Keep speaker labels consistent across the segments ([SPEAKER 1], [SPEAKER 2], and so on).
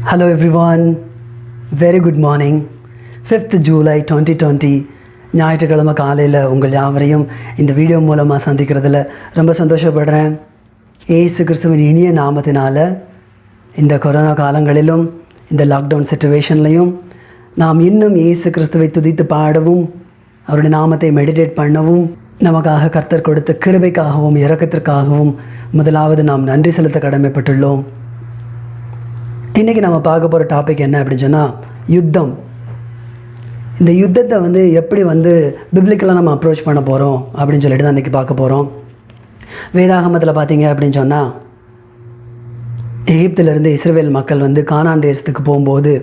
[SPEAKER 1] Hello everyone, very good morning. 5th July 2020 ஞாயிற்றுக்கிழமை காலையில் உங்கள் யாவரையும் இந்த வீடியோ மூலமாக சந்திக்கிறதுல ரொம்ப சந்தோஷப்படுறேன். ஏசு கிறிஸ்துவின் இனிய நாமத்தினால் இந்த கொரோனா காலங்களிலும் இந்த லாக்டவுன் சிச்சுவேஷன்லையும் நாம் இன்னும் ஏசு கிறிஸ்துவை துதித்து பாடவும் அவருடைய நாமத்தை மெடிடேட் பண்ணவும் நமக்காக கர்த்தர் கொடுத்த கிருபைக்காகவும் இரக்கத்திற்காகவும் முதலாவது நாம் நன்றி செலுத்த கடமைப்பட்டுள்ளோம். இன்றைக்கி நம்ம பார்க்க போகிற டாபிக் என்ன அப்படின்னு சொன்னால் யுத்தம். இந்த யுத்தத்தை எப்படி பிப்ளிக்கலாக நம்ம அப்ரோச் பண்ண போகிறோம் அப்படின்னு சொல்லிட்டு தான் இன்றைக்கி பார்க்க போகிறோம். வேதாகமத்தில் பார்த்தீங்க அப்படின்னு சொன்னால் எகிப்திலிருந்து இஸ்ரவேல் மக்கள் கானான் தேசத்துக்கு போகும்போது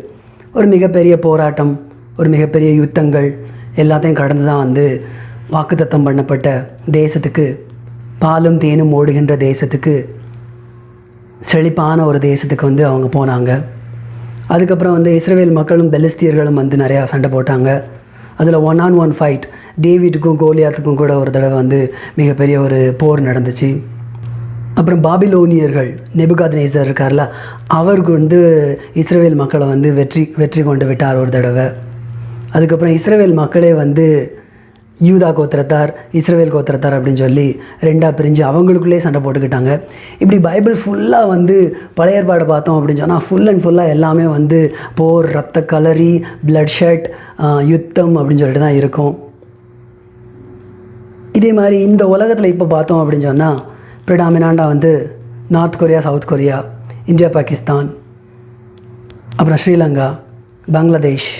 [SPEAKER 1] ஒரு மிகப்பெரிய போராட்டம், ஒரு மிகப்பெரிய யுத்தங்கள் எல்லாத்தையும் கடந்து தான் வாக்குத்தத்தம் பண்ணப்பட்ட தேசத்துக்கு, பாலும் தேனும் ஓடுகின்ற தேசத்துக்கு, செழிப்பான ஒரு தேசத்துக்கு அவங்க போனாங்க. அதுக்கப்புறம் இஸ்ரவேல் மக்களும் பெலிஸ்தியர்களும் நிறையா சண்டை போட்டாங்க. அதில் 1-on-1 ஃபைட், டேவிட்டுக்கும் கோலியாத்துக்கும் கூட ஒரு தடவை மிகப்பெரிய ஒரு போர் நடந்துச்சு. அப்புறம் பாபிலோனியர்கள், நேபுகாத்நேசர் இருக்கார்ல, அவருக்கு இஸ்ரவேல் மக்களை வெற்றி கொண்டு விட்டார் ஒரு தடவை. அதுக்கப்புறம் இஸ்ரவேல் மக்களே யூதா கோத்திரத்தார், இஸ்ரவேல் கோத்திரத்தார் அப்படின்னு சொல்லி ரெண்டாக பிரிஞ்சு அவங்களுக்குள்ளே சண்டை போட்டுக்கிட்டாங்க. இப்படி பைபிள் ஃபுல்லாக பழைய ஏற்பாடு பார்த்தோம் அப்படின்னு சொன்னால் ஃபுல்லாக எல்லாமே போர், ரத்த கலரி, பிளட் ஷெட், யுத்தம் அப்படின்னு சொல்லிட்டு தான் இருக்கும். இதே மாதிரி இந்த உலகத்தில் இப்போ பார்த்தோம் அப்படின்னு சொன்னால் ப்ரிடாமினாண்டாக North Korea, South Korea, India, Pakistan, அப்புறம் ஸ்ரீலங்கா, பங்களாதேஷ்,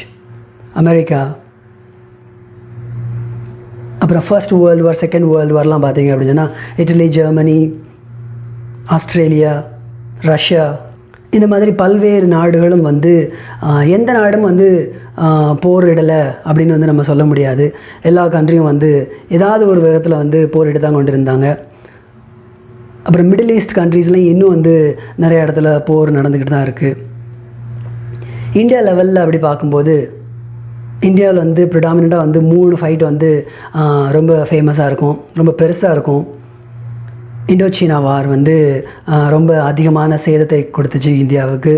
[SPEAKER 1] அமெரிக்கா, அப்புறம் first world war, second world வார்லாம் பார்த்தீங்க அப்படின்னு சொன்னால் இட்டலி, ஜெர்மனி, ஆஸ்திரேலியா, ரஷ்யா, இந்த மாதிரி பல்வேறு நாடுகளும் எந்த நாடும் போரிடலை அப்படின்னு நம்ம சொல்ல முடியாது. எல்லா கண்ட்ரியும் ஏதாவது ஒரு விதத்தில் போரிட்டு தான் கொண்டு இருந்தாங்க. அப்புறம் மிடில் ஈஸ்ட் கண்ட்ரீஸ்லையும் இன்னும் நிறைய இடத்துல போர் நடந்துக்கிட்டு தான் இருக்குது. இந்தியா லெவலில் அப்படி பார்க்கும்போது இந்தியாவில் ப்ரிடாமினண்ட்டாக 3 ஃபைட் ரொம்ப ஃபேமஸாக இருக்கும், ரொம்ப பெருசாக இருக்கும். இண்டோசீனா வார் ரொம்ப அதிகமான சேதத்தை கொடுத்துச்சு இந்தியாவுக்கு.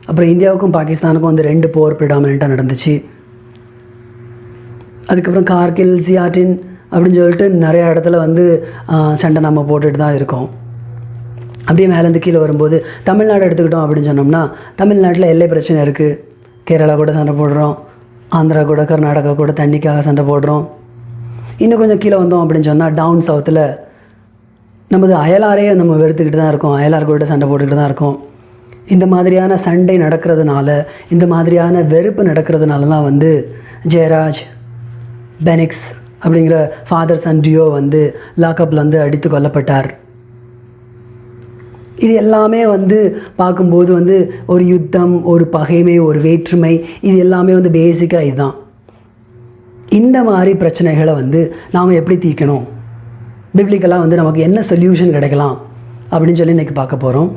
[SPEAKER 1] அப்புறம் இந்தியாவுக்கும் பாகிஸ்தானுக்கும் 2 போர் ப்ரிடாமினண்ட்டாக நடந்துச்சு. அதுக்கப்புறம் கார்கில், சியாட்டின் அப்படின்னு சொல்லிட்டு நிறையா இடத்துல சண்டை நம்ம போட்டுட்டு தான் இருக்கோம். அப்படியே மேலேருந்து கீழே வரும்போது தமிழ்நாடு எடுத்துக்கிட்டோம் அப்படின்னு சொன்னோம்னா தமிழ்நாட்டில் எல்லை பிரச்சனை இருக்குது. கேரளா கூட சண்டை போடுறோம், ஆந்திரா கூட, கர்நாடகா கூட தண்ணிக்காக சண்டை போடுறோம். இன்னும் கொஞ்சம் கீழே வந்தோம் அப்படின்னு சொன்னால் டவுன் சவுத்தில் நமது அயலாரையே நம்ம வெறுத்துக்கிட்டு தான் இருக்கோம், அயலார் கூட சண்டை போட்டுக்கிட்டு தான் இருக்கோம். இந்த மாதிரியான சண்டை நடக்கிறதுனால, இந்த மாதிரியான வெறுப்பு நடக்கிறதுனால தான் ஜெயராஜ், பெனிக்ஸ் அப்படிங்கிற ஃபாதர் சன் டியோ லாக்கப்பில் அடித்து கொல்லப்பட்டார். இது எல்லாமே பார்க்கும்போது ஒரு யுத்தம், ஒரு பகைமை, ஒரு வேற்றுமை, இது எல்லாமே பேசிக்காக இதுதான். இந்த மாதிரி பிரச்சனைகளை நாம் எப்படி தீர்க்கணும், பிப்ளிக்கலாக நமக்கு என்ன சொல்யூஷன் கிடைக்கலாம் அப்படின்னு சொல்லி இன்றைக்கி பார்க்க போகிறோம்.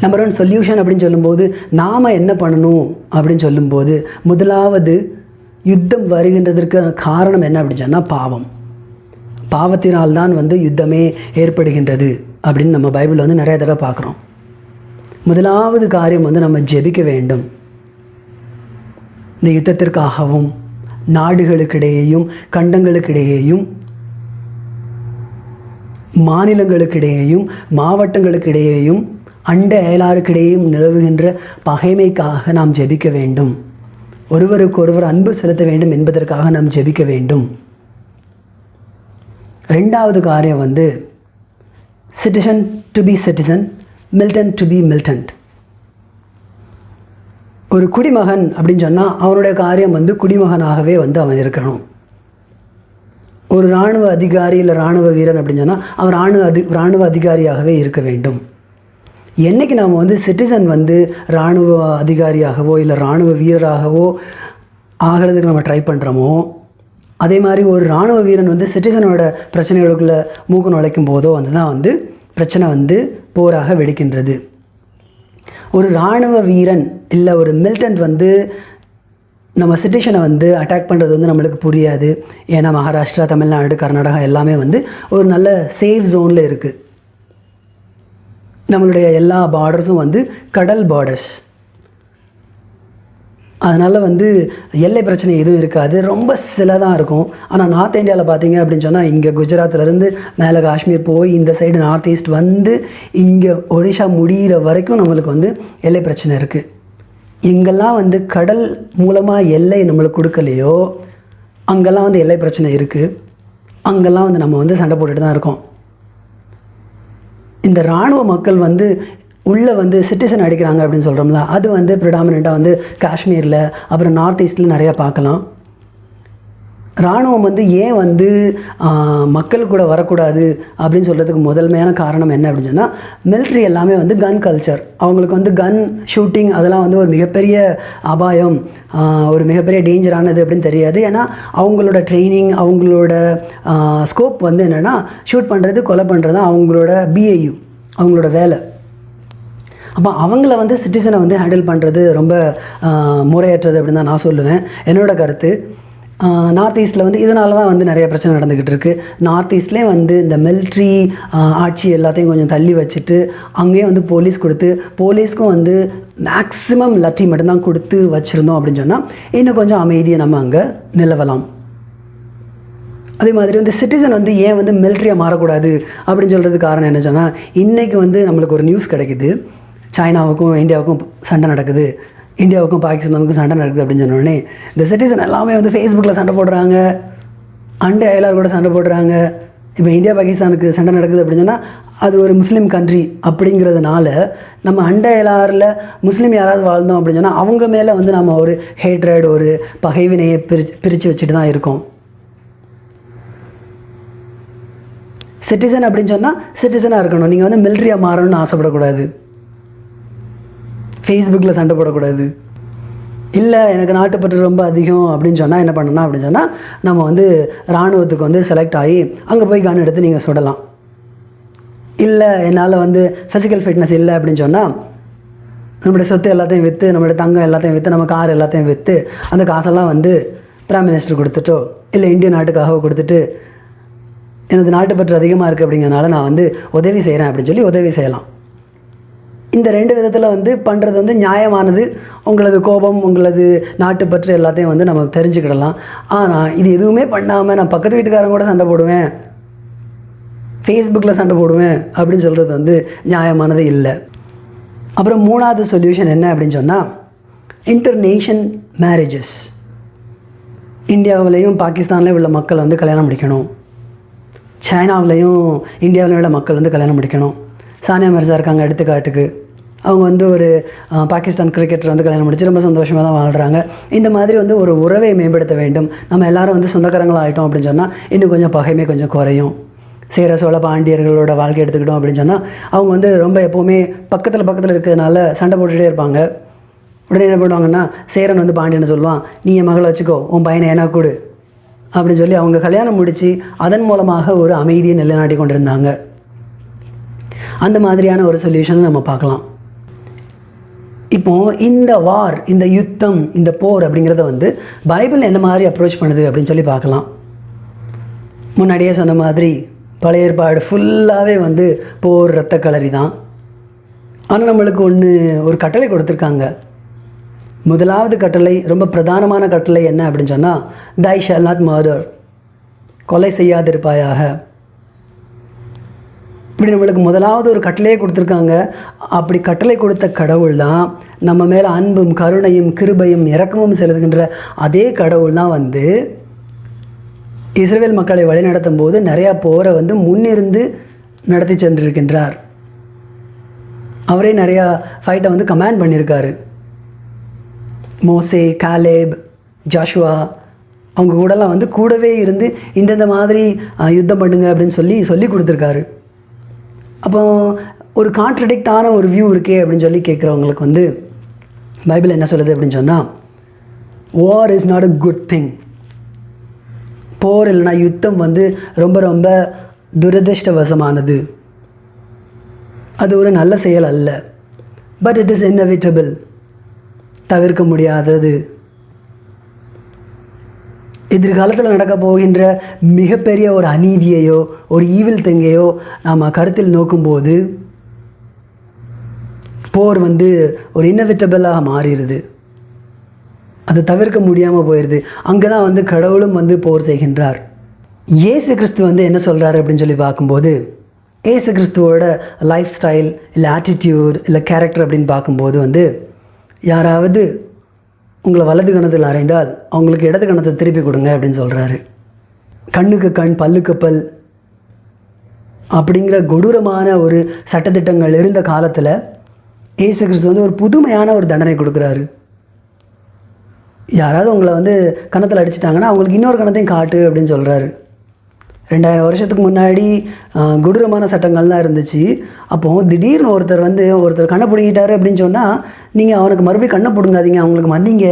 [SPEAKER 1] நம்பர் 1 சொல்யூஷன் அப்படின்னு சொல்லும்போது நாம் என்ன பண்ணணும் அப்படின்னு சொல்லும்போது முதலாவது யுத்தம் வருகின்றதற்கு காரணம் என்ன அப்படின்னு சொன்னால் பாவம். பாவத்தினால்தான் யுத்தமே ஏற்படுகின்றது அப்படின்னு நம்ம பைபிளில் நிறைய தடவை பார்க்குறோம். முதலாவது காரியம் நம்ம ஜெபிக்க வேண்டும். இந்த யுத்தத்திற்காகவும், நாடுகளுக்கிடையேயும், கண்டங்களுக்கிடையேயும், மாநிலங்களுக்கிடையேயும், மாவட்டங்களுக்கிடையேயும், அண்ட அயலாருக்கிடையேயும் நிலவுகின்ற பகைமைக்காக நாம் ஜெபிக்க வேண்டும். ஒருவருக்கொருவர் அன்பு செலுத்த வேண்டும் என்பதற்காக நாம் ஜெபிக்க வேண்டும். ரெண்டாவது காரியம் citizen to be citizen, militant to be militant. ஒரு குடிமகன் அப்படின்னு சொன்னால் அவனுடைய காரியம் குடிமகனாகவே அவன் இருக்கணும். ஒரு இராணுவ அதிகாரி இல்லை இராணுவ வீரன் அப்படின்னு சொன்னால் அவன் இராணுவ அதிகாரியாகவே இருக்க வேண்டும். என்றைக்கு நாம் சிட்டிசன் இராணுவ அதிகாரியாகவோ இல்லை இராணுவ வீரராகவோ ஆகிறதுக்கு நம்ம ட்ரை பண்ணுறோமோ, அதே மாதிரி ஒரு இராணுவ வீரன் சிட்டிசனோட பிரச்சனைகளுக்குள்ளே மூக்கு நுழைக்கும் போதோ தான் பிரச்சனை போராக வெடிக்கின்றது. ஒரு இராணுவ வீரன் இல்லை ஒரு மிலிட்டன்ட் நம்ம சிட்டிசனை அட்டாக் பண்ணுறது நம்மளுக்கு புரியாது. ஏன்னா மகாராஷ்டிரா, தமிழ்நாடு, கர்நாடகா எல்லாமே ஒரு நல்ல சேஃப் ஜோனில் இருக்குது. நம்மளுடைய எல்லா பார்டர்ஸும் கடல் பார்டர்ஸ். அதனால் வந்து எல்லை பிரச்சனை எதுவும் இருக்காது, ரொம்ப சில தான் இருக்கும். ஆனால் நார்த் இந்தியாவில் பார்த்தீங்க அப்படின்னு சொன்னால் இங்கே குஜராத்லேருந்து மேலே காஷ்மீர் போய் இந்த சைடு நார்த் ஈஸ்ட் வந்து இங்கே ஒடிஷா முடிகிற வரைக்கும் நம்மளுக்கு வந்து எல்லை பிரச்சனை இருக்குது. எங்கெல்லாம் வந்து கடல் மூலமாக எல்லை நம்மளுக்கு கொடுக்கலையோ அங்கெல்லாம் வந்து எல்லை பிரச்சனை இருக்குது. அங்கெல்லாம் வந்து நம்ம வந்து சண்டை போட்டுட்டு தான் இருக்கோம். இந்த இராணுவ மக்கள் வந்து உள்ளே வந்து சிட்டிசன் அடிக்கிறாங்க அப்படின்னு சொல்கிறோம்ல, அது வந்து ப்ரிடாமினெண்ட்டாக வந்து காஷ்மீரில் அப்புறம் நார்த் ஈஸ்ட்டில் நிறையா பார்க்கலாம். இராணுவம் வந்து ஏன் வந்து மக்கள் கூட வரக்கூடாது அப்படின்னு சொல்கிறதுக்கு முதன்மையான காரணம் என்ன அப்படின்னு சொன்னால், மிலிட்ரி எல்லாமே வந்து கன் கல்ச்சர். அவங்களுக்கு வந்து கன் ஷூட்டிங் அதெல்லாம் வந்து ஒரு மிகப்பெரிய அபாயம், ஒரு மிகப்பெரிய டேஞ்சரானது அப்படின்னு தெரியாது. ஏன்னா அவங்களோட ட்ரைனிங், அவங்களோட ஸ்கோப் வந்து என்னென்னா ஷூட் பண்ணுறது, கொலை பண்ணுறது தான் அவங்களோட BAU, அவங்களோட வேலை. அப்போ அவங்கள வந்து சிட்டிசனை வந்து ஹேண்டில் பண்ணுறது ரொம்ப முறையற்றது அப்படின்னு தான் நான் சொல்லுவேன். என்னோடய கருத்து. நார்த் ஈஸ்ட்டில் வந்து இதனால தான் வந்து நிறைய பிரச்சனை நடந்துக்கிட்டு இருக்குது. நார்த் ஈஸ்ட்லேயே வந்து இந்த மிலிட்ரி ஆட்சி எல்லாத்தையும் கொஞ்சம் தள்ளி வச்சுட்டு அங்கேயும் வந்து போலீஸ் கொடுத்து, போலீஸ்க்கும் வந்து மேக்ஸிமம் லட்டி மட்டும்தான் கொடுத்து வச்சுருந்தோம் அப்படின்னு சொன்னால் இன்னும் கொஞ்சம் அமைதியை நம்ம அங்கே நிலவலாம். அதே மாதிரி வந்து சிட்டிசன் வந்து ஏன் வந்து மிலிட்ரியாக மாறக்கூடாது அப்படின்னு சொல்கிறதுக்கு காரணம் என்ன சொன்னால், இன்றைக்கி வந்து நம்மளுக்கு ஒரு நியூஸ் கிடைக்குது, சைனாவுக்கும் இந்தியாவுக்கும் சண்டை நடக்குது, இந்தியாவுக்கும் பாகிஸ்தானுக்கும் சண்டை நடக்குது அப்படின்னு சொன்னோடனே இந்த சிட்டிசன் எல்லாமே வந்து ஃபேஸ்புக்கில் சண்டை போடுறாங்க, அண்டை அயலார் கூட சண்டை போடுறாங்க. இப்போ இந்தியா பாகிஸ்தானுக்கு சண்டை நடக்குது அப்படின்னு சொன்னால் அது ஒரு முஸ்லீம் கண்ட்ரி அப்படிங்கிறதுனால நம்ம அண்டை அயலாரில் முஸ்லீம் யாராவது வாழ்ந்தோம் அப்படின்னு சொன்னால் அவங்க மேலே வந்து நம்ம ஒரு ஹேட்ரட், ஒரு பகைவினையை பிரித்து வச்சுட்டு தான் இருக்கோம். சிட்டிசன் அப்படின்னு சொன்னால் சிட்டிசனாக இருக்கணும். நீங்கள் வந்து மிலிட்ரியாக மாறணும்னு ஆசைப்படக்கூடாது, ஃபேஸ்புக்கில் சண்டை போடக்கூடாது. இல்லை எனக்கு நாட்டுப்பற்று ரொம்ப அதிகம் அப்படின்னு சொன்னால் என்ன பண்ணணும் அப்படின்னு சொன்னால் நம்ம வந்து இராணுவத்துக்கு வந்து செலக்ட் ஆகி அங்கே போய் கன் எடுத்து நீங்கள் சுடலாம். இல்லை என்னால் வந்து ஃபிசிக்கல் ஃபிட்னஸ் இல்லை அப்படின்னு சொன்னால் நம்மளுடைய சொத்து எல்லாத்தையும் விற்று, நம்மளுடைய தங்கம் எல்லாத்தையும் விற்று, நம்ம கார் எல்லாத்தையும் விற்று அந்த காசெல்லாம் வந்து பிரைம் மினிஸ்டர் கொடுத்துட்டோ இல்லை இந்திய நாட்டுக்காக கொடுத்துட்டு எனது நாட்டுப்பற்று அதிகமாக இருக்குது அப்படிங்கிறதுனால நான் வந்து உதவி செய்கிறேன் அப்படின்னு சொல்லி உதவி செய்யலாம். இந்த ரெண்டு விதத்தில் வந்து பண்ணுறது வந்து நியாயமானது. உங்களது கோபம், உங்களது நாட்டுப்பற்று எல்லாத்தையும் வந்து நம்ம தெரிஞ்சுக்கிடலாம். ஆனால் இது எதுவுமே பண்ணாமல் நான் பக்கத்து வீட்டுக்காரங்க கூட சண்டை போடுவேன், ஃபேஸ்புக்கில் சண்டை போடுவேன் அப்படின்னு சொல்கிறது வந்து நியாயமானது இல்லை. அப்புறம் மூணாவது சொல்யூஷன் என்ன அப்படின்னு சொன்னால் இன்டர்நேஷன் மேரேஜஸ். இந்தியாவிலையும் பாகிஸ்தான்லேயும் உள்ள மக்கள் வந்து கல்யாணம் முடிக்கணும், சைனாவிலையும் இந்தியாவிலையும் உள்ள மக்கள் வந்து கல்யாணம் முடிக்கணும். சானியா மிர்சா இருக்காங்க எடுத்துக்காட்டுக்கு, அவங்க வந்து ஒரு பாகிஸ்தான் கிரிக்கெட்டர் வந்து கல்யாணம் முடிச்சு ரொம்ப சந்தோஷமாக தான் வாழ்கிறாங்க. இந்த மாதிரி வந்து ஒரு உறவை மேம்படுத்த வேண்டும். நம்ம எல்லோரும் வந்து சொந்தக்காரங்களாக ஆகிட்டோம் அப்படின்னு சொன்னால் இன்னும் கொஞ்சம் பகைமை கொஞ்சம் குறையும். சேர சோழ பாண்டியர்களோட வாழ்க்கை எடுத்துக்கிட்டோம் அப்படின்னு சொன்னால் அவங்க வந்து ரொம்ப எப்போவுமே பக்கத்தில் இருக்கிறதுனால சண்டை போட்டுகிட்டே இருப்பாங்க. உடனே என்ன பண்ணுவாங்கன்னா, சேரன் வந்து பாண்டியன்னு சொல்லுவான், நீ என் மகளை வச்சுக்கோ, உன் பையனை ஏன்னா கொடு அப்படின்னு சொல்லி அவங்க கல்யாணம் முடித்து அதன் மூலமாக ஒரு அமைதியை நிலைநாட்டி கொண்டிருந்தாங்க. அந்த மாதிரியான ஒரு சொல்யூஷனை நம்ம பார்க்கலாம். இப்போது இந்த வார், இந்த யுத்தம், இந்த போர் அப்படிங்கிறத வந்து பைபிள் என்ன மாதிரி அப்ரோச் பண்ணுது அப்படின்னு சொல்லி பார்க்கலாம். முன்னாடியே சொன்ன மாதிரி பழைய ஏற்பாடு ஃபுல்லாகவே வந்து போர், இரத்த களரி தான். ஆனால் நம்மளுக்கு ஒரு கட்டளை கொடுத்துருக்காங்க. முதலாவது கட்டளை, ரொம்ப பிரதானமான கட்டளை என்ன அப்படின்னு சொன்னால் thou shall not murder, கொலை செய்யாதிருப்பாயாக. இப்படி நம்மளுக்கு முதலாவது ஒரு கட்டளையே கொடுத்துருக்காங்க. அப்படி கட்டளை கொடுத்த கடவுள் தான் நம்ம மேலே அன்பும் கருணையும் கிருபையும் இரக்கமும் செலுத்துகின்ற அதே கடவுள் தான் வந்து இஸ்ரவேல் மக்களை வழிநடத்தும் போது நிறையா போரை வந்து முன்னிருந்து நடத்தி சென்றிருக்கின்றார். அவரே நிறையா ஃபைட்டை வந்து கமாண்ட் பண்ணியிருக்காரு. மோசே, காலேப், ஜாஷுவா அவங்க கூடலாம் வந்து கூடவே இருந்து இந்தந்த மாதிரி யுத்தம் பண்ணுங்க அப்படின்னு சொல்லி கொடுத்துருக்காரு. அப்போ ஒரு கான்ட்ரடிக்டான ஒரு வியூ இருக்கே அப்படின்னு சொல்லி கேட்குறவங்களுக்கு வந்து பைபிள் என்ன சொல்லுது அப்படின்னு சொன்னால், war is not a good thing. போர் இல்லைனா யுத்தம் வந்து ரொம்ப ரொம்ப துரதிர்ஷ்டவசமானது, அது ஒரு நல்ல செயல் அல்ல. பட் இட் இஸ் இன்எவிட்டபிள், தவிர்க்க முடியாதது. எதிர்காலத்தில் நடக்க போகின்ற மிகப்பெரிய ஒரு அநீதியையோ ஒரு ஈவில் திங்கையோ நாம் கருத்தில் நோக்கும்போது போர் வந்து ஒரு இன்எவிட்டபிளாக மாறிடுது. அதை தவிர்க்க முடியாமல் போயிடுது. அங்கே தான் வந்து கடவுளும் வந்து போர் செய்கின்றார். இயேசு கிறிஸ்து வந்து என்ன சொல்கிறாரு அப்படின்னு சொல்லி பார்க்கும்போது, இயேசு கிறிஸ்துவோட லைஃப் ஸ்டைல் இல்லை ஆட்டிடியூட் இல்லை கேரக்டர் அப்படின்னு பார்க்கும்போது வந்து, யாராவது உங்களை வலது கணத்தில் அறைந்தால் அவங்களுக்கு இடது கணத்தை திருப்பி கொடுங்க அப்படின்னு சொல்கிறாரு. கண்ணுக்கு கண் பல்லுக்கு பல் அப்படிங்கிற கொடூரமான ஒரு சட்டத்திட்டங்கள் இருந்த காலத்தில் இயேசு கிறிஸ்து வந்து ஒரு புதுமையான ஒரு தண்டனை கொடுக்குறாரு. யாராவது உங்களை வந்து கணத்தில் அடிச்சிட்டாங்கன்னா அவங்களுக்கு இன்னொரு கணத்தையும் காட்டு அப்படின்னு சொல்கிறாரு. 2000 வருஷத்துக்கு முன்னாடி கொடூரமான சட்டங்கள் தான் இருந்துச்சு. அப்போது திடீர்னு ஒருத்தர் கண்ணை பிடுங்கிட்டாரு அப்படின்னு சொன்னால், நீங்கள் அவனுக்கு மறுபடியும் கண்ணை பிடுங்காதீங்க, அவங்களுக்கு மன்னிங்க.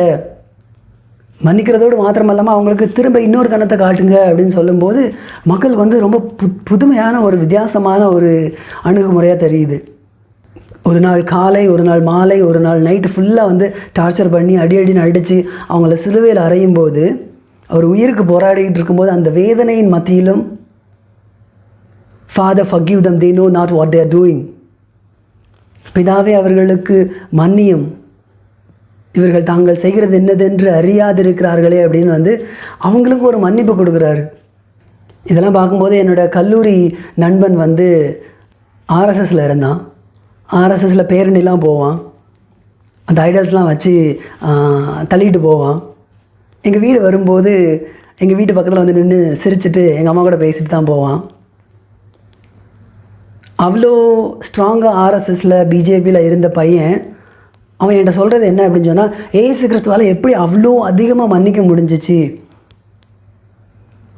[SPEAKER 1] மன்னிக்கிறதோடு மாத்திரம் இல்லாமல் அவங்களுக்கு திரும்ப இன்னொரு கணத்தை காட்டுங்க அப்படின்னு சொல்லும்போது மக்களுக்கு வந்து ரொம்ப புதுமையான ஒரு வித்தியாசமான ஒரு அணுகுமுறையாக தெரியுது. ஒரு நாள் காலை, ஒரு நாள் மாலை, ஒரு நாள் நைட்டு ஃபுல்லாக வந்து டார்ச்சர் பண்ணி அடின்னு அடித்து அவங்கள சிலுவையில் அறையும் போது, அவர் உயிருக்கு போராடிக்கிட்டு இருக்கும்போது அந்த வேதனையின் மத்தியிலும், Father forgive them, they know not what they are doing. பிதாவே அவர்களுக்கு மன்னியும், இவர்கள் தாங்கள் செய்கிறது என்னதென்று அறியாதிருக்கிறார்களே அப்படின்னு வந்து அவங்களுக்கு ஒரு மன்னிப்பு கொடுக்குறாரு. இதெல்லாம் பார்க்கும்போது என்னோடய கல்லூரி நண்பன் வந்து ஆர்எஸ்எஸில் இருந்தான். ஆர்எஸ்எஸில் பேரணிலாம் போவான், அந்த ஐடல்ஸ்லாம் வச்சு தள்ளிட்டு போவான். எங்கள் வீடு வரும்போது எங்கள் வீட்டு பக்கத்தில் வந்து நின்று சிரிச்சுட்டு எங்கள் அம்மா கூட பேசிட்டு தான் போவான். அவ்வளோ ஸ்ட்ராங்காக ஆர்எஸ்எஸில் பிஜேபியில் இருந்த பையன் அவன் என்கிட்ட சொல்கிறது என்ன அப்படின்னு சொன்னால், ஏசு கிறிஸ்துவால் எப்படி அவ்வளோ அதிகமாக மன்னிக்க முடிஞ்சிச்சு,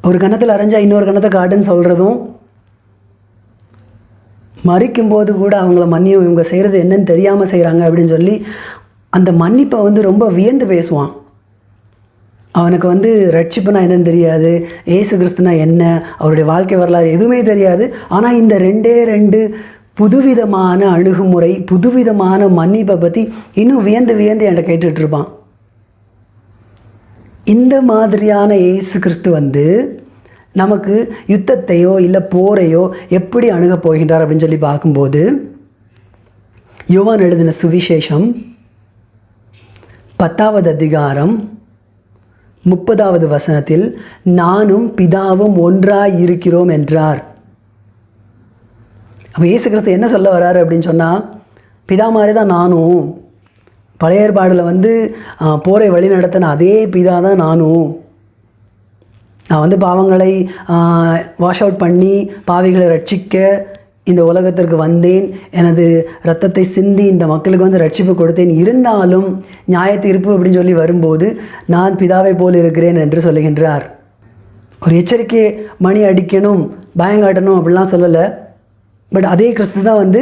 [SPEAKER 1] ஒரு கணத்தில் அரைஞ்சா இன்னொரு கணத்தை காட்டுன்னு சொல்கிறதும், மறிக்கும்போது கூட அவங்கள மன்னியும், இவங்க செய்கிறது என்னன்னு தெரியாமல் செய்கிறாங்க அப்படின்னு சொல்லி அந்த மன்னிப்பை வந்து ரொம்ப வியந்து பேசுவான். அவனுக்கு வந்து ரட்சிப்புனா என்னன்னு தெரியாது, ஏசு கிறிஸ்துனா என்ன, அவருடைய வாழ்க்கை வரலாறு எதுவுமே தெரியாது. ஆனால் இந்த ரெண்டு புதுவிதமான அணுகுமுறை, புதுவிதமான மன்னிப்பை பற்றி இன்னும் வியந்து என்கிட்ட கேட்டுட்ருப்பான். இந்த மாதிரியான ஏசு கிறிஸ்து வந்து நமக்கு யுத்தத்தையோ இல்லை போரையோ எப்படி அணுகப் போகின்றார் அப்படின்னு சொல்லி பார்க்கும்போது, யோவான் எழுதின சுவிசேஷம் 10வது அதிகாரம் 30வது வசனத்தில், நானும் பிதாவும் ஒன்றாய் இருக்கிறோம் என்றார். அப்போ இயேசு கிறிஸ்து என்ன சொல்ல வராரு அப்படின்னு சொன்னால், பிதா மாதிரி தான் நானும், பழைய ஏற்பாடில் வந்து போரை வழி நடத்தின அதே பிதா தான் நானும். நான் வந்து பாவங்களை வாஷ் அவுட் பண்ணி பாவிகளை ரட்சிக்க இந்த உலகத்திற்கு வந்தேன், எனது இரத்தத்தை சிந்தி இந்த மக்களுக்கு வந்து ரட்சிப்பு கொடுத்தேன். இருந்தாலும் நியாய தீர்ப்பு அப்படின்னு சொல்லி வரும்போது நான் பிதாவை போல் இருக்கிறேன் என்று சொல்லுகின்றார். ஒரு எச்சரிக்கை மணி அடிக்கணும், பயங்காட்டணும் அப்படிலாம் சொல்லலை. பட் அதே கிறிஸ்து தான் வந்து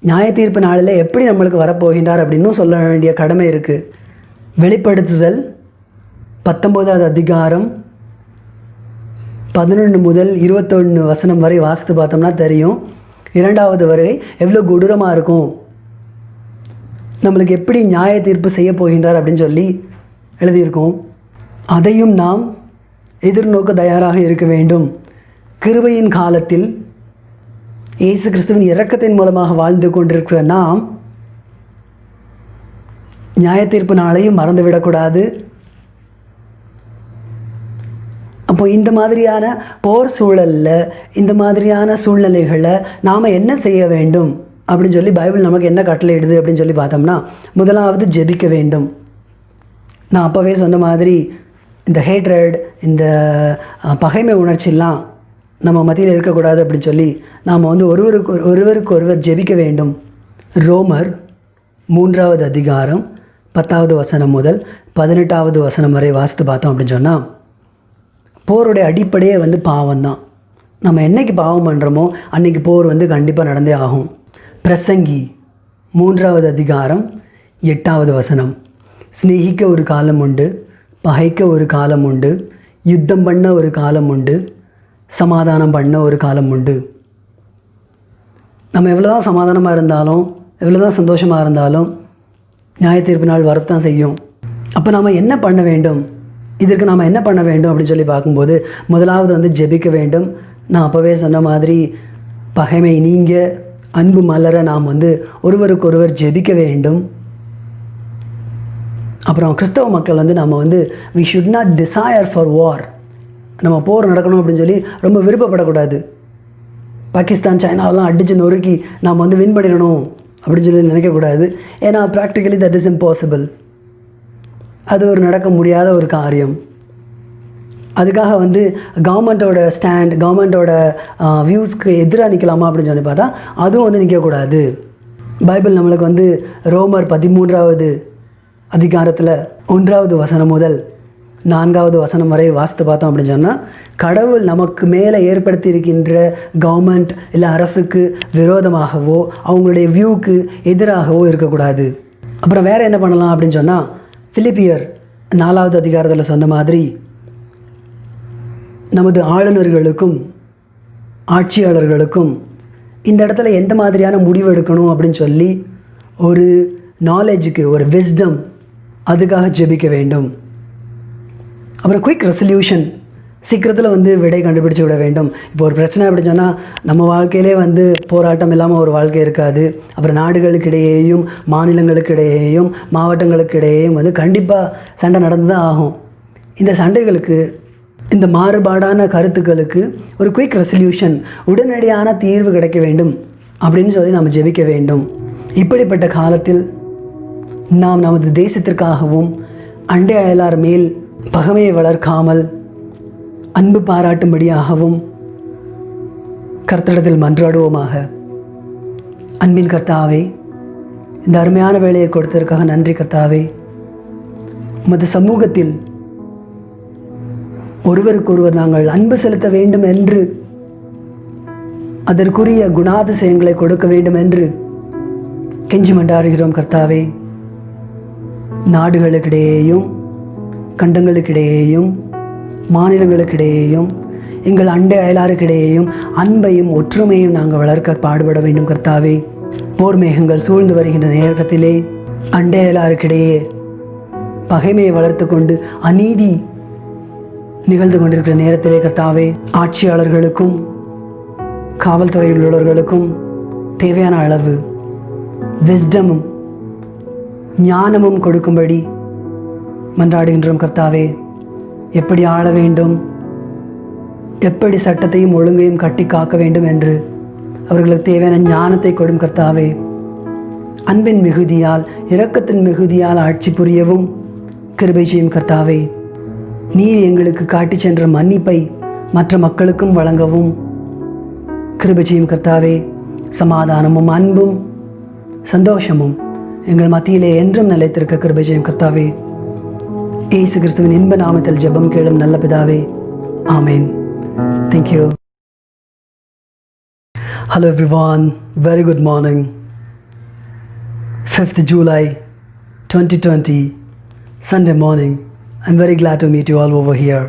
[SPEAKER 1] நியாய தீர்ப்பு நாளில் எப்படி நம்மளுக்கு வரப்போகின்றார் அப்படின்னும் சொல்ல வேண்டிய கடமை இருக்குது. வெளிப்படுத்துதல் 19வது அதிகாரம் 11 முதல் 21 வசனம் வரை வாசித்து பார்த்தோம்னா தெரியும், 2வது வரை எவ்வளோ கொடூரமாக இருக்கும், நம்மளுக்கு எப்படி நியாய தீர்ப்பு செய்ய போகின்றார் அப்படின்னு சொல்லி எழுதியிருக்கோம். அதையும் நாம் எதிர்நோக்க தயாராக இருக்க வேண்டும். கிருபையின் காலத்தில் இயேசு கிறிஸ்துவின் இரக்கத்தின் மூலமாக வாழ்ந்து கொண்டிருக்கிற நாம் நியாய தீர்ப்பு நாளையும் மறந்துவிடக்கூடாது. அப்போ இந்த மாதிரியான போர் சூழலில், இந்த மாதிரியான சூழ்நிலைகளில் நாம் என்ன செய்ய வேண்டும் அப்படின்னு சொல்லி பைபிள் நமக்கு என்ன கட்டளையிடுது அப்படின்னு சொல்லி பார்த்தோம்னா, முதலாவது ஜெபிக்க வேண்டும். நான் அப்போவே சொன்ன மாதிரி இந்த ஹேட்ரட், இந்த பகைமை உணர்ச்சியெல்லாம் நம்ம மத்தியில் இருக்கக்கூடாது அப்படின்னு சொல்லி நாம் வந்து ஒருவருக்கு ஒருவர் ஜெபிக்க வேண்டும். ரோமர் 3வது அதிகாரம் 10வது வசனம் முதல் 18வது வசனம் வரை வாசித்து பார்த்தோம் அப்படின்னு சொன்னால், போருடைய அடிப்படையே வந்து பாவம் தான். நம்ம என்றைக்கு பாவம் பண்ணுறோமோ அன்றைக்கி போர் வந்து கண்டிப்பாக நடந்தே ஆகும். பிரசங்கி 3வது அதிகாரம் 8வது வசனம், சிநேகிக்க ஒரு காலம் உண்டு, பகைக்க ஒரு காலம் உண்டு, யுத்தம் பண்ண ஒரு காலம் உண்டு, சமாதானம் பண்ண ஒரு காலம் உண்டு. நம்ம எவ்வளோ தான் சமாதானமாக இருந்தாலும், எவ்வளோ தான் சந்தோஷமாக இருந்தாலும் நியாய தீர்ப்பு நாள் வரத்தான் செய்யும். அப்போ நாம் என்ன பண்ண வேண்டும், இதற்கு நாம் என்ன பண்ண வேண்டும் அப்படின்னு சொல்லி பார்க்கும்போது, முதலாவது வந்து ஜெபிக்க வேண்டும். நான் அப்போவே சொன்ன மாதிரி பகைமை நீங்க அன்பு மலர நாம் வந்து ஒருவருக்கொருவர் ஜெபிக்க வேண்டும். அப்புறம் கிறிஸ்தவ மக்கள் வந்து நம்ம வந்து we should not desire for war, நம்ம போர் நடக்கணும் அப்படின்னு சொல்லி ரொம்ப விருப்பப்படக்கூடாது. பாகிஸ்தான் சைனாவெல்லாம் அடித்து நொறுக்கி நாம் வந்து வின் பண்ணிடணும் அப்படின்னு சொல்லி நினைக்கக்கூடாது. ஏன்னா ப்ராக்டிக்கலி தட் இஸ் இம்பாசிபிள். அது ஒரு நடக்க முடியாத ஒரு காரியம். அதுக்காக வந்து கவர்மெண்ட்டோட ஸ்டாண்ட், கவர்மெண்ட்டோட வியூஸ்க்கு எதிராக நிற்கலாமா அப்படின்னு சொல்லி பார்த்தா அதுவும் வந்து நிற்கக்கூடாது. பைபிள் நம்மளுக்கு வந்து ரோமர் 13வது அதிகாரத்தில் 1வது வசனம் முதல் 4வது வசனம் வரை வாசித்து பார்த்தோம் அப்படின்னு சொன்னால், கடவுள் நமக்கு மேலே ஏற்படுத்தி இருக்கின்ற கவர்மெண்ட் இல்லை அரசுக்கு விரோதமாகவோ அவங்களுடைய வியூவுக்கு எதிராகவோ இருக்கக்கூடாது. அப்புறம் வேறு என்ன பண்ணலாம் அப்படின்னு சொன்னால், பிலிப்பியர் 4வது அதிகாரத்தில் சொன்ன மாதிரி நமது ஆளுநர்களுக்கும் ஆட்சியாளர்களுக்கும் இந்த இடத்துல எந்த மாதிரியான முடிவு எடுக்கணும் அப்படின்னு சொல்லி ஒரு நாலேஜுக்கு, ஒரு விஸ்டம், அதுக்காக ஜெபிக்க வேண்டும். அப்புறம் குயிக் ரெசல்யூஷன், சீக்கிரத்தில் வந்து விடை கண்டுபிடிச்சு விட வேண்டும். இப்போ ஒரு பிரச்சனை அப்படின்னு சொன்னால் நம்ம வாழ்க்கையிலே வந்து போராட்டம் இல்லாமல் ஒரு வாழ்க்கை இருக்காது. அப்புறம் நாடுகளுக்கு இடையேயும் மாநிலங்களுக்கு இடையேயும் மாவட்டங்களுக்கு இடையேயும் வந்து கண்டிப்பாக சண்டை நடந்து தான் ஆகும். இந்த சண்டைகளுக்கு, இந்த மாறுபாடான கருத்துக்களுக்கு ஒரு குயிக் ரெசல்யூஷன், உடனடியான தீர்வு கிடைக்க வேண்டும் அப்படின்னு சொல்லி நம்ம ஜெபிக்க வேண்டும். இப்படிப்பட்ட காலத்தில் நாம் நமது தேசத்திற்காகவும் அண்டை அயலார் மேல் பகைமையை வளர்க்காமல் அன்பு பாராட்டும்படியாகவும் கர்த்தரிடத்தில் மன்றாடுவோமாக. அன்பின் கர்த்தாவே, இந்த அருமையான வேலையை கொடுத்ததற்காக நன்றி கர்த்தாவே. உமது சமூகத்தில் ஒருவருக்கொருவர் நாங்கள் அன்பு செலுத்த வேண்டும் என்று, அதற்குரிய குணாதிசயங்களை கொடுக்க வேண்டும் என்று கெஞ்சி மன்றாடுகிறோம் கர்த்தாவே. நாடுகளுக்கிடையேயும் கண்டங்களுக்கிடையேயும் மாநிலங்களுக்கிடையேயும் எங்கள் அண்டை அயலாருக்கிடையேயும் அன்பையும் ஒற்றுமையும் நாங்கள் வளர்க்க பாடுபட வேண்டும் கர்த்தாவே. போர் மேகங்கள் சூழ்ந்து வருகின்ற நேரத்திலே அண்டை அயலாருக்கிடையே பகைமையை வளர்த்து கொண்டு அநீதி நிகழ்ந்து கொண்டிருக்கிற நேரத்திலே கர்த்தாவே, ஆட்சியாளர்களுக்கும் காவல்துறையில் உள்ளவர்களுக்கும் தேவையான அளவு விஸ்டமும் ஞானமும் கொடுக்கும்படி மன்றாடுகின்றோம் கர்த்தாவே. எப்படி ஆள வேண்டும், எப்படி சட்டத்தையும் ஒழுங்கையும் கட்டி காக்க வேண்டும் என்று அவர்களுக்கு தேவையான ஞானத்தை கொடும் கர்த்தாவே. அன்பின் மிகுதியால், இரக்கத்தின் மிகுதியால் ஆட்சி புரியவும் கிருபை செய்யும் கர்த்தாவே. நீர் எங்களுக்கு காட்டி சென்ற மன்னிப்பை மற்ற மக்களுக்கும் வழங்கவும் கிருபை செய்யும் கர்த்தாவே. சமாதானமும் அன்பும் சந்தோஷமும் எங்கள் மத்தியிலே என்றும் நிலைத்திருக்க கிருபை செய்யும் கர்த்தாவே. இயேசு கிறிஸ்துவின் இன்ப நாமத்தில் ஜெபம் கேளும் நல்ல பிதாவே. ஆமென். Thank you. Hello everyone. Very good morning. 5th July 2020, Sunday morning. I'm very glad to meet you all over here.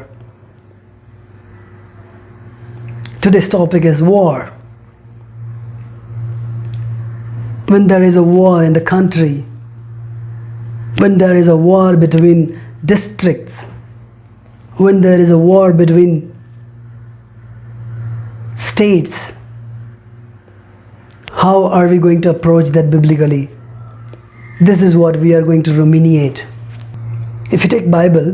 [SPEAKER 1] Today's topic is war. When there is a war in the country, when there is a war between districts, when there is a war between states, how are we going to approach that biblically? This is what we are going to ruminate. If you take Bible,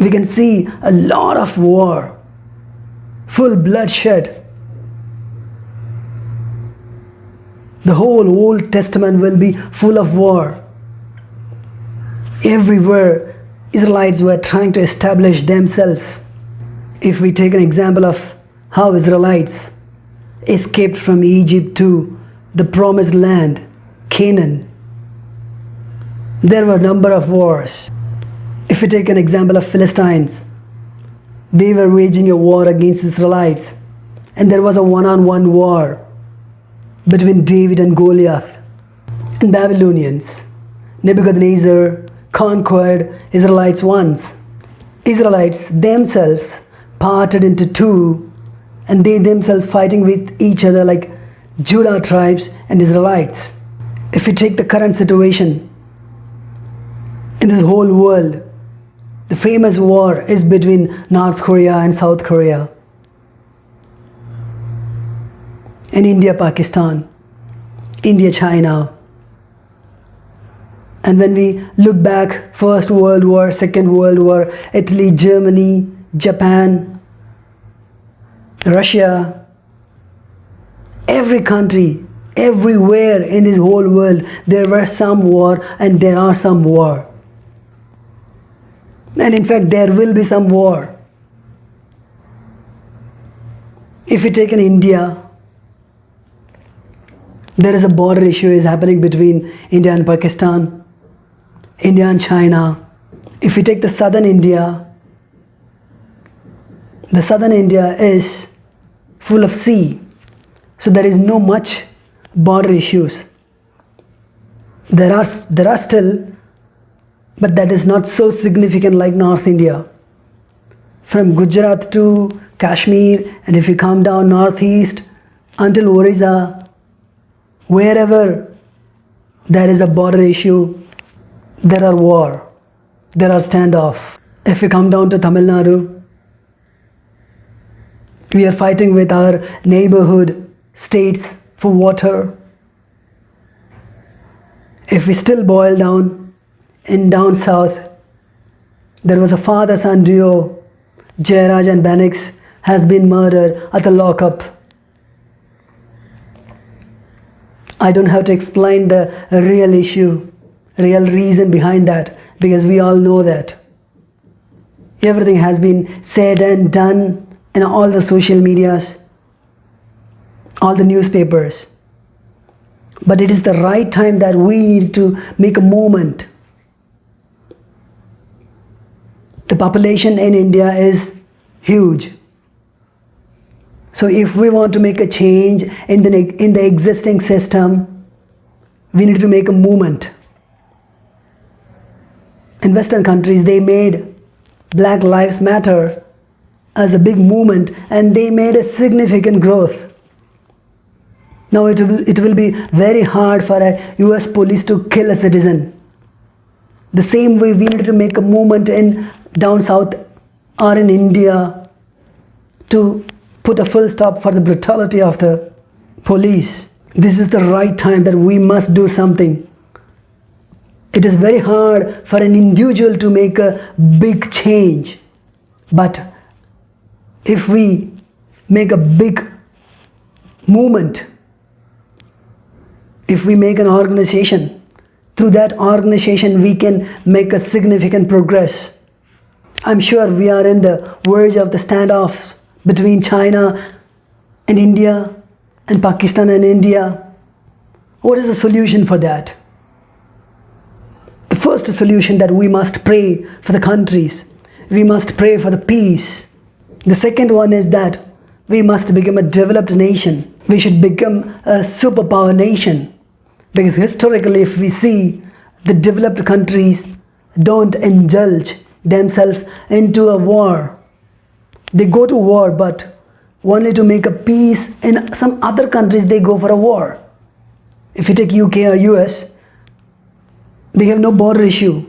[SPEAKER 1] we can see a lot of war, full bloodshed. The whole Old Testament will be full of war. Everywhere Israelites were trying to establish themselves. If we take an example of how Israelites escaped from Egypt to the promised land, Canaan, there were a number of wars. If we take an example of Philistines, they were waging a war against Israelites, and there was a one-on-one war between David and Goliath. And Babylonians, Nebuchadnezzar conquered Israelites once. Israelites themselves parted into two, and they themselves fighting with each other like Judah tribes and Israelites. If we take the current situation in this whole world, the famous war is between North Korea and South Korea, and India, Pakistan, India, China, And when we look back, First World War, Second World War, Italy, Germany, Japan, Russia, every country, everywhere in this whole world, there were some war and there are some war. And in fact, there will be some war. If we take in India, there is a border issue is happening between India and Pakistan, India and China. If we take the southern India is full of sea, so there is no much border issues. There are still, but that is not so significant like North India. From Gujarat to Kashmir, and if you come down northeast until Orissa, wherever there is a border issue, there are war, there are standoff. If we come down to Tamil Nadu, we are fighting with our neighborhood states for water. If we still boil down, in down south, there was a father-son duo, Jairaj and Banix, has been murdered at the lockup. I don't have to explain the real issue, real reason behind that, because we all know that. Everything has been said and done in all the social medias, all the newspapers. But it is the right time that we need to make a movement. The population in India is huge. So if we want to make a change in the existing system, we need to make a movement. In Western countries, they made Black Lives Matter as a big movement, and they made a significant growth. Now it will be very hard for a US police to kill a citizen. The same way we need to make a movement in down south or in India to put a full stop for the brutality of the police. This is the right time that we must do something. It is very hard for an individual to make a big change, but if we make a big movement, if we make an organization, through that organization we can make a significant progress. I'm sure we are in the verge of the standoffs between China and India and Pakistan and India. What is the solution for that? The first solution that we must pray for the countries. We must pray for the peace. The second one is that we must become a developed nation. We should become a superpower nation. Because historically, if we see, the developed countries don't indulge themselves into a war. They go to war, but only to make a peace. In some other countries, they go for a war. If you take UK or US, they have no border issue.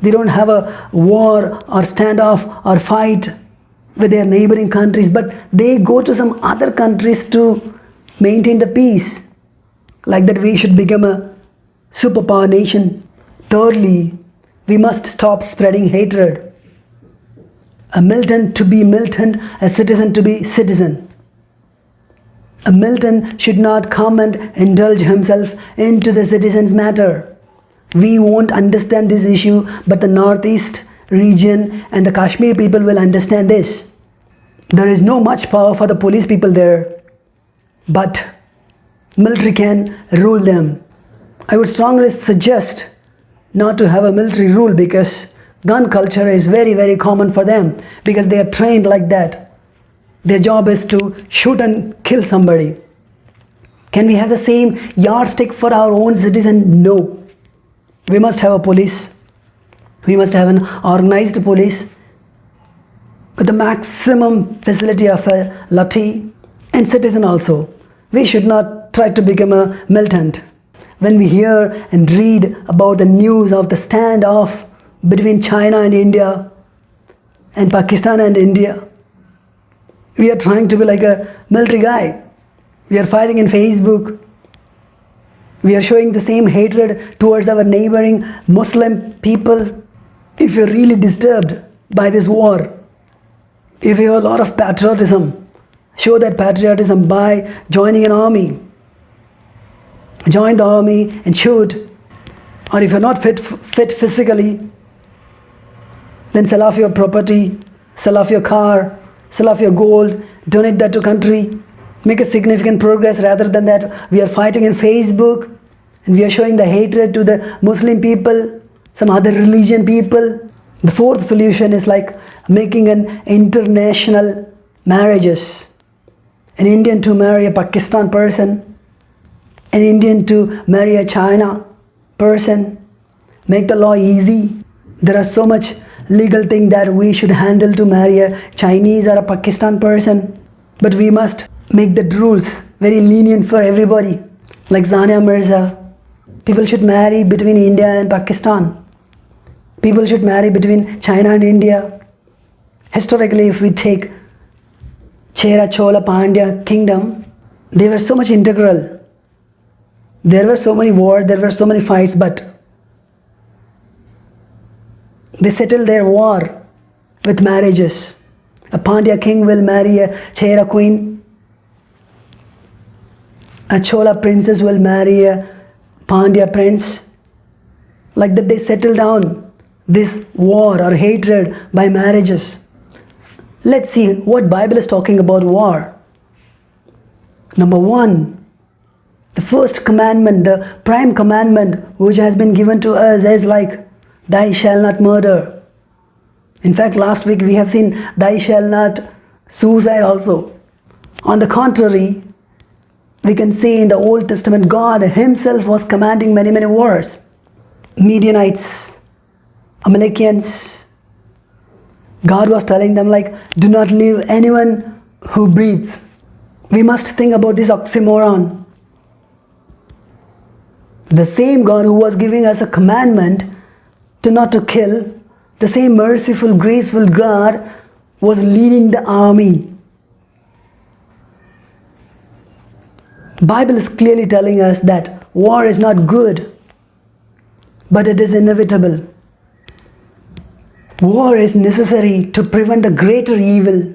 [SPEAKER 1] They don't have a war or standoff or fight with their neighboring countries, but they go to some other countries to maintain the peace. Like that, we should become a superpower nation. Thirdly, we must stop spreading hatred. A militant to be militant, a citizen to be citizen. A militant should not come and indulge himself into the citizen's matter. We won't understand this issue, but the Northeast region and the Kashmir people will understand this. There is no much power for the police people there, but military can rule them. I would strongly suggest not to have a military rule, because gun culture is very, very common for them, because they are trained like that. Their job is to shoot and kill somebody. Can we have the same yardstick for our own citizen? No. We must have a police. We must have an organized police with the maximum facility of a lathi and citizen also. We should not try to become a militant. When we hear and read about the news of the standoff between China and India and Pakistan and India, we are trying to be like a military guy. We are fighting in Facebook. We are showing the same hatred towards our neighboring Muslim people. If you're really disturbed by this war, if you have a lot of patriotism, show that patriotism by joining an army. Join the army and shoot. Or if you're not fit physically, then sell off your property, sell off your car, sell off your gold, donate that to country. Make a significant progress. Rather than that, we are fighting in Facebook and we are showing the hatred to the Muslim people, some other religion people. The fourth solution is like making an international marriages. An Indian to marry a Pakistan person, an Indian to marry a China person. Make the law easy. There are so much legal thing that we should handle to marry a Chinese or a Pakistan person. But we must make the rules very lenient for everybody. Like Zania Mirza, people should marry between India and Pakistan. People should marry between China and India. Historically, if we take Chera Chola Pandya kingdom, they were so much integral. There were so many wars, there were so many fights, but they settled their war with marriages. A Pandya king will marry a Chera queen. A Chola princess will marry a Pandya prince. Like that, they settle down this war or hatred by marriages. Let's see what Bible is talking about war. Number 1, the first commandment, the prime commandment which has been given to us is like, thou shalt not murder. In fact, last week we have seen thou shalt not suicide also. On the contrary, we can see in the Old Testament, God himself was commanding many wars. Midianites, Amalekans, God was telling them like, do not leave anyone who breathes. We must think about this oxymoron. The same God who was giving us a commandment to not to kill, the same merciful, graceful God was leading the army. Bible is clearly telling us that war is not good, but it is inevitable. War is necessary to prevent a greater evil.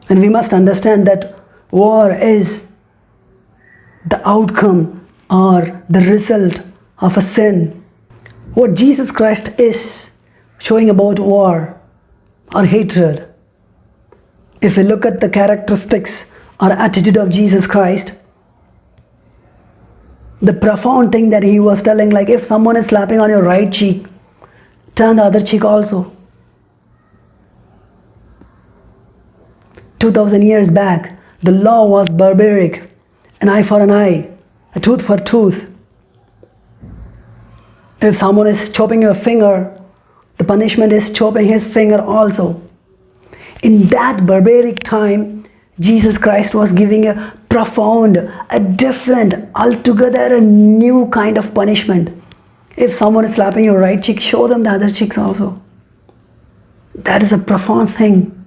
[SPEAKER 1] And we must understand that war is the outcome or the result of a sin. What Jesus Christ is showing about war or hatred, if we look at the characteristics or attitude of Jesus Christ, the profound thing that he was telling, like if someone is slapping on your right cheek, turn the other cheek also. 2000 years back, the law was barbaric. An eye for an eye, a tooth for tooth. If someone is chopping your finger, the punishment is chopping his finger also. In that barbaric time, Jesus Christ was giving a profound, a different, altogether a new kind of punishment. If someone is slapping your right cheek, show them the other cheeks also. That is a profound thing.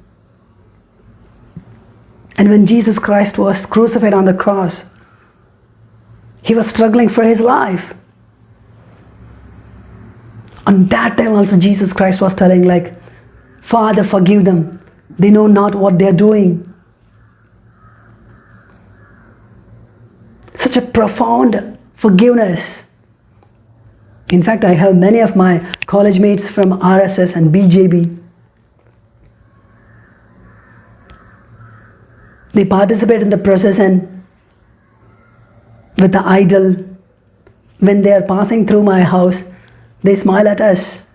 [SPEAKER 1] And when Jesus Christ was crucified on the cross, he was struggling for his life. On that time also Jesus Christ was telling like, Father, forgive them. They know not what they are doing. Such a profound forgiveness. In fact, I have many of my college mates from RSS and BJB. They participate in the process, and with the idol, when they are passing through my house, they smile at us.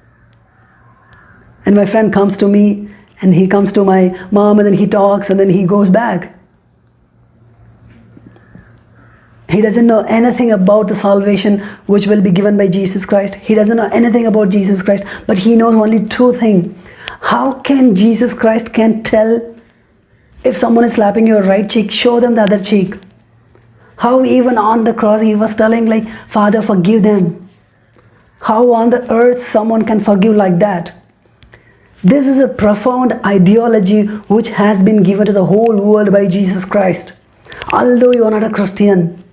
[SPEAKER 1] And my friend comes to me and he comes to my mom and then he talks and then he goes back. He doesn't know anything about the salvation which will be given by Jesus Christ. He doesn't know anything about Jesus Christ, but he knows only two things. How can Jesus Christ can tell if someone is slapping your right cheek, show them the other cheek? How even on the cross he was telling like, Father, forgive them. How on the earth someone can forgive like that? This is a profound ideology which has been given to the whole world by Jesus Christ. Although you are not a Christian,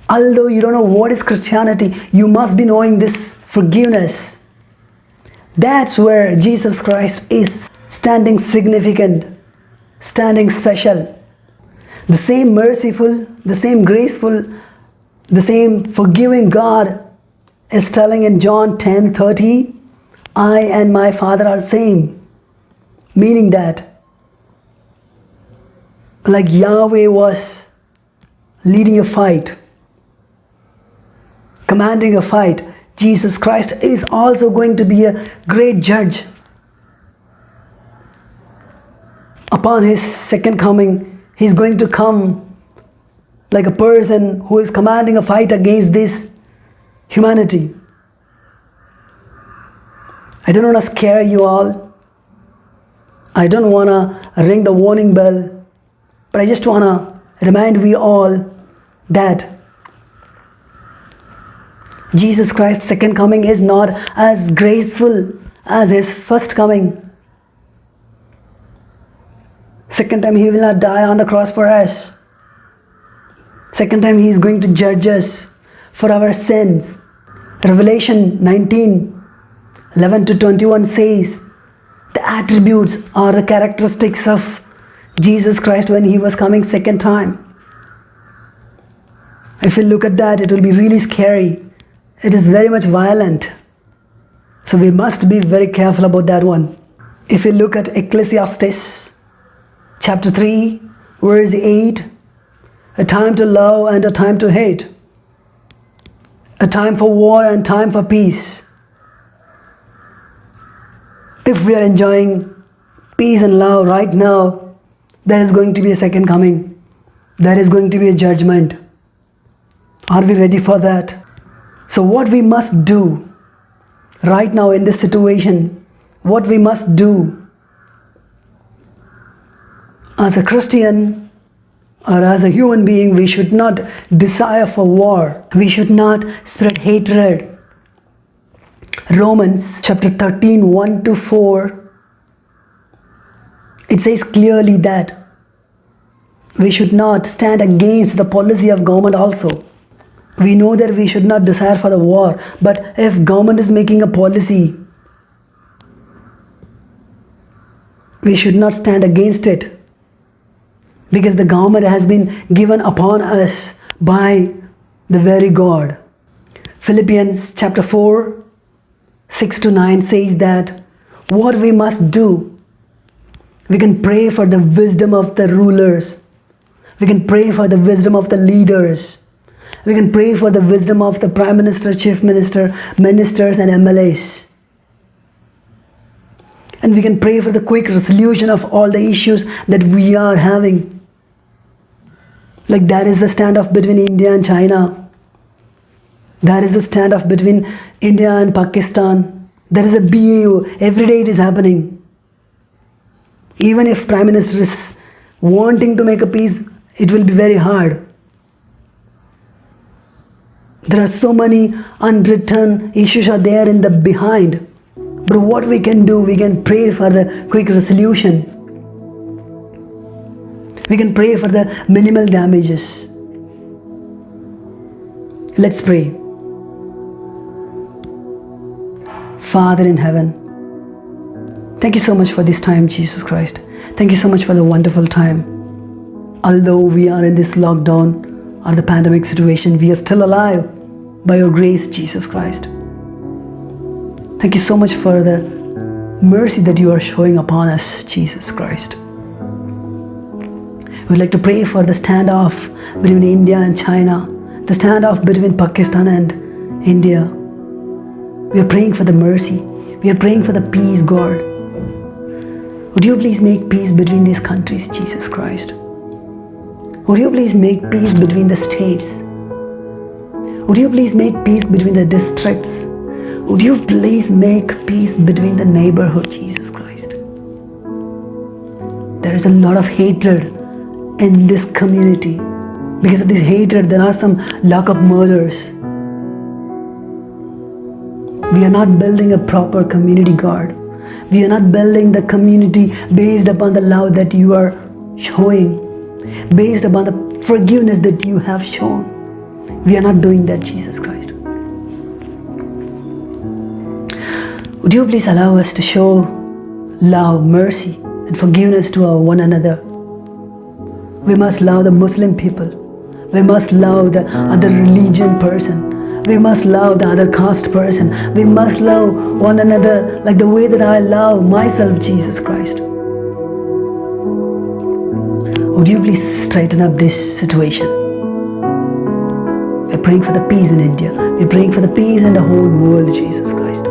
[SPEAKER 1] although you don't know what is Christianity, you must be knowing this forgiveness. That's where Jesus Christ is standing significant, standing special. The same merciful, the same graceful, the same forgiving God is telling in John 10:30, I and my Father are same. Meaning that, like Yahweh was leading a fight, commanding a fight, Jesus Christ is also going to be a great judge. Upon his second coming, he's going to come like a person who is commanding a fight against this humanity. I don't want to scare you all. I don't want to ring the warning bell, but I just want to remind we all that Jesus Christ's second coming is not as graceful as his first coming. Second time he will not die on the cross for us. Second time he is going to judge us for our sins. Revelation 19:11-21 says the attributes or the characteristics of Jesus Christ when he was coming second time. If you look at that, it will be really scary. It is very much violent. So we must be very careful about that one. If you look at Ecclesiastes chapter 3 verse 8, a time to love and a time to hate, a time for war and time for peace. If we are enjoying peace and love right now, there is going to be a second coming. There is going to be a judgment. Are we ready for that? So what we must do right now in this situation, what we must do as a Christian or as a human being, we should not desire for war. We should not spread hatred. Romans chapter 13, 1-4, it says clearly that we should not stand against the policy of government also. We know that we should not desire for the war, but if government is making a policy, we should not stand against it, because the government has been given upon us by the very God. Philippians chapter 4, 6-9 says that what we must do, we can pray for the wisdom of the rulers. We can pray for the wisdom of the leaders. We can pray for the wisdom of the Prime Minister, Chief Minister, Ministers and MLAs. And we can pray for the quick resolution of all the issues that we are having. Like there is a standoff between India and China. There is a standoff between India and Pakistan. There is a BAU. Every day it is happening. Even if Prime Minister is wanting to make a peace, it will be very hard. There are so many unwritten issues are there in the behind. But what we can do, we can pray for the quick resolution. We can pray for the minimal damages. Let's pray. Father in heaven, thank you so much for this time, Jesus Christ. Thank you so much for the wonderful time. Although we are in this lockdown or the pandemic situation, we are still alive by your grace, Jesus Christ. Thank you so much for the mercy that you are showing upon us, Jesus Christ. We'd like to pray for the standoff between India and China, the standoff between Pakistan and India. We are praying for the mercy. We are praying for the peace, God. Would you please make peace between these countries, Jesus Christ? Would you please make peace between the states? Would you please make peace between the districts? Would you please make peace between the neighborhood, Jesus Christ? There is a lot of hatred in this community. Because of this hatred, there are some lock-up murders. We are not building a proper community, God. We are not building the community based upon the love that you are showing. based upon the forgiveness that you have shown. We are not doing that, Jesus Christ. Would you please allow us to show love, mercy, and forgiveness to our one another? We must love the Muslim people. We must love the other religion person. We must love the other caste person. We must love one another like the way that I love myself, Jesus Christ. Would you please straighten up this situation? We're praying for the peace in India. We're praying for the peace in the whole world, Jesus Christ.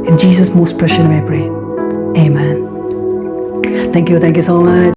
[SPEAKER 1] In Jesus' most precious name I pray. Amen. Thank you so much.